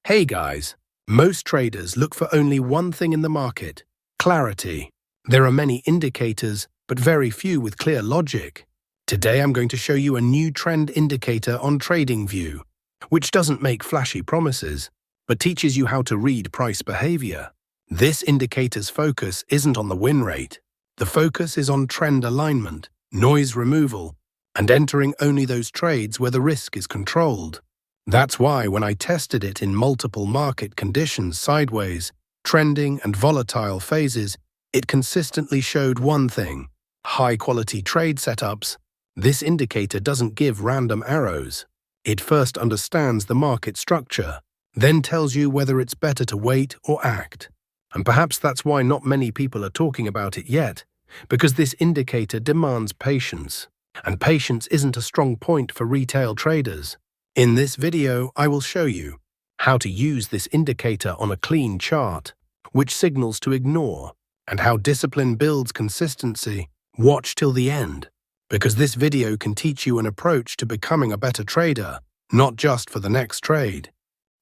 Hey guys, most traders look for only one thing in the market: clarity. There are many indicators, but very few with clear logic. Today I'm going to show you a new trend indicator on TradingView, which doesn't make flashy promises, but teaches you how to read price behavior. This indicator's focus isn't on the win rate. The focus is on trend alignment, noise removal, and entering only those trades where the risk is controlled. That's why when I tested it in multiple market conditions sideways, trending and volatile phases, it consistently showed one thing: high-quality trade setups. This indicator doesn't give random arrows. It first understands the market structure, then tells you whether it's better to wait or act. And perhaps that's why not many people are talking about it yet, because this indicator demands patience. And patience isn't a strong point for retail traders. In this video, I will show you how to use this indicator on a clean chart, which signals to ignore, and how discipline builds consistency. Watch till the end, because this video can teach you an approach to becoming a better trader, not just for the next trade.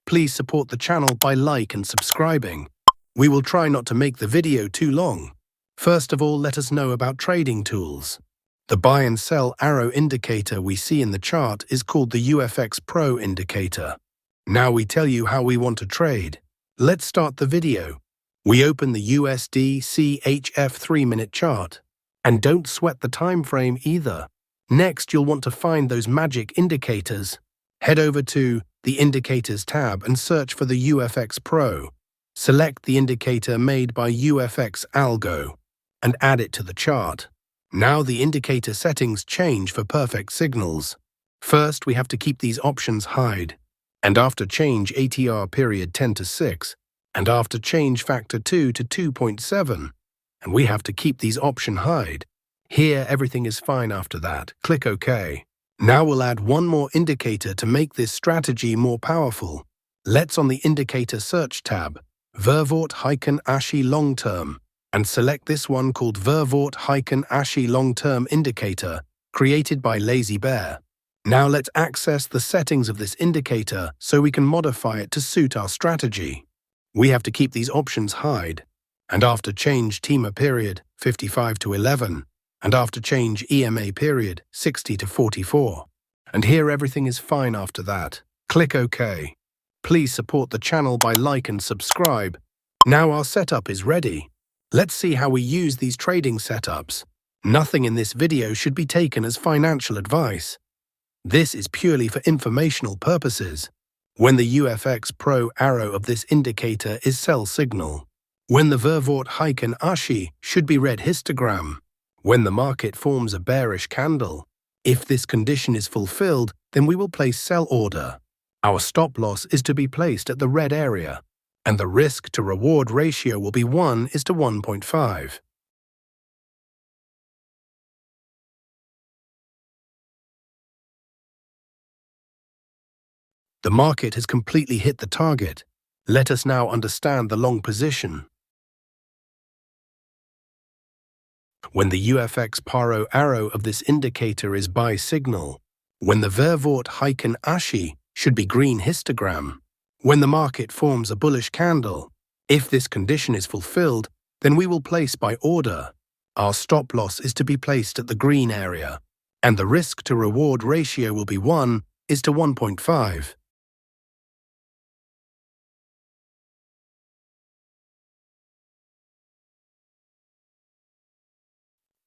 Please support the channel by like and subscribing. We will try not to make the video too long. First of all, let us know about trading tools. The buy and sell arrow indicator we see in the chart is called the UFX Pro indicator. Now we tell you how we want to trade. Let's start the video. We open the USD CHF 3-minute chart. And don't sweat the time frame either. Next, you'll want to find those magic indicators. Head over to the Indicators tab and search for the UFX Pro. Select the indicator made by UFX Algo and add it to the chart. Now the indicator settings change for perfect signals. First, we have to keep these options hide, and after change ATR period 10 to 6, and after change factor 2 to 2.7, and we have to keep these option hide. Here everything is fine after that. Click OK. Now we'll add one more indicator to make this strategy more powerful. Let's on the Indicator Search tab, Verwort-Ashi Long Term, and select this one called Verwort-Ashi Long Term Indicator, created by Lazy Bear. Now let's access the settings of this indicator so we can modify it to suit our strategy. We have to keep these options hide, and after change TEMA period 55 to 11, and after change EMA period 60 to 44. And here everything is fine after that. Click OK. Please support the channel by like and subscribe. Now our setup is ready. Let's see how we use these trading setups. Nothing in this video should be taken as financial advice. This is purely for informational purposes. When the UFX Pro arrow of this indicator is sell signal. When the Verwort-Ashi should be red histogram. When the market forms a bearish candle. If this condition is fulfilled, then we will place sell order. Our stop loss is to be placed at the red area, and the risk-to-reward ratio will be 1:1.5. The market has completely hit the target. Let us now understand the long position. When the UFX Paro arrow of this indicator is buy signal. When the Verwort-Ashi should be green histogram. When the market forms a bullish candle. If this condition is fulfilled, then we will place buy order. Our stop loss is to be placed at the green area, and the risk-to-reward ratio will be 1:1.5.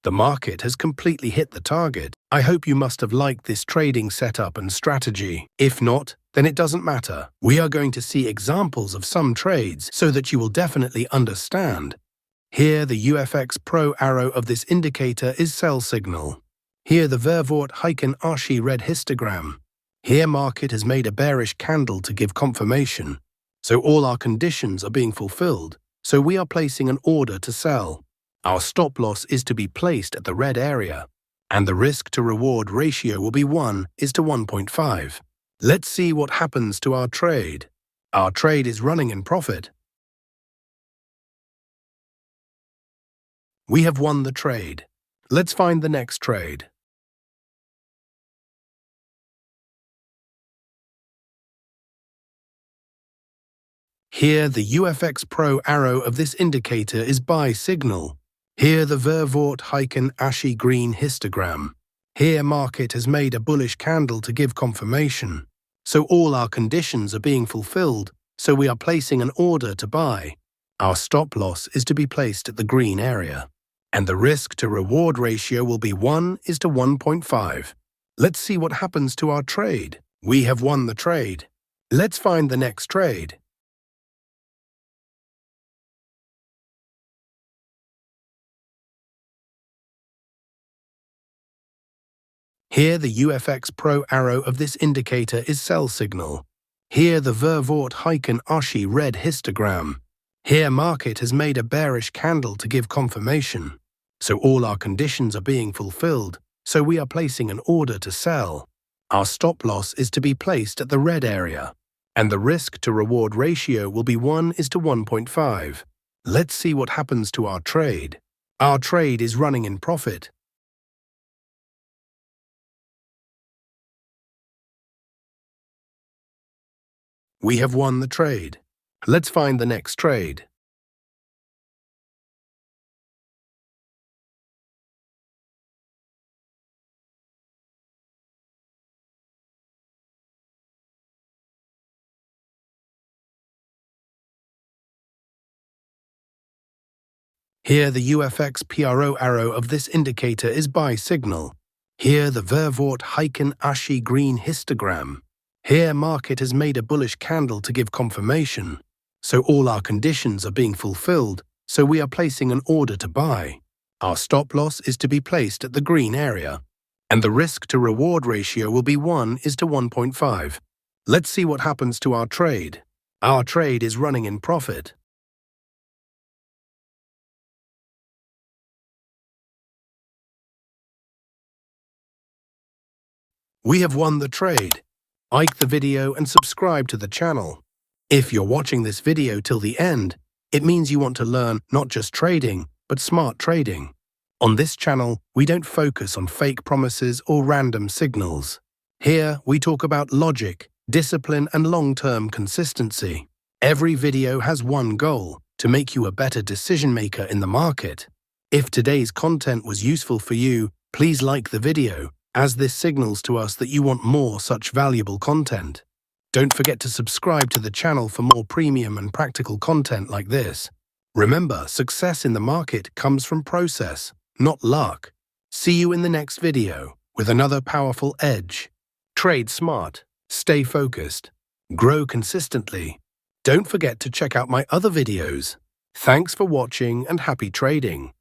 The market has completely hit the target. I hope you must have liked this trading setup and strategy. If not, then it doesn't matter. We are going to see examples of some trades so that you will definitely understand. Here the UFX Pro arrow of this indicator is sell signal. Here the Verwort-Ashi red histogram. Here market has made a bearish candle to give confirmation. So all our conditions are being fulfilled. So we are placing an order to sell. Our stop loss is to be placed at the red area, and the risk-to-reward ratio will be 1:1.5. Let's see what happens to our trade. Our trade is running in profit. We have won the trade. Let's find the next trade. Here, the UFX Pro arrow of this indicator is buy signal. Here, the Vervoort Heiken ashy green histogram. Here, market has made a bullish candle to give confirmation. So all our conditions are being fulfilled, so we are placing an order to buy. Our stop loss is to be placed at the green area. And the risk to reward ratio will be 1:1.5. Let's see what happens to our trade. We have won the trade. Let's find the next trade. Here, the UFX Pro arrow of this indicator is sell signal. Here, the Vervoort Heiken ashy red histogram. Here, market has made a bearish candle to give confirmation. So all our conditions are being fulfilled, so we are placing an order to sell. Our stop loss is to be placed at the red area. And the risk to reward ratio will be 1:1.5. Let's see what happens to our trade. Our trade is running in profit. We have won the trade. Let's find the next trade. Here, the UFX PRO arrow of this indicator is buy signal. Here, the Vervoort Heiken ashy green histogram. Here, market has made a bullish candle to give confirmation. So all our conditions are being fulfilled, so we are placing an order to buy. Our stop loss is to be placed at the green area. And the risk to reward ratio will be 1:1.5. Let's see what happens to our trade. Our trade is running in profit. We have won the trade. Like the video and subscribe to the channel. If you're watching this video till the end, it means you want to learn not just trading, but smart trading. On this channel, we don't focus on fake promises or random signals. Here, we talk about logic, discipline, and long-term consistency. Every video has one goal: to make you a better decision maker in the market. If today's content was useful for you, please like the video, as this signals to us that you want more such valuable content. Don't forget to subscribe to the channel for more premium and practical content like this. Remember, success in the market comes from process, not luck. See you in the next video with another powerful edge. Trade smart, stay focused, grow consistently. Don't forget to check out my other videos. Thanks for watching and happy trading.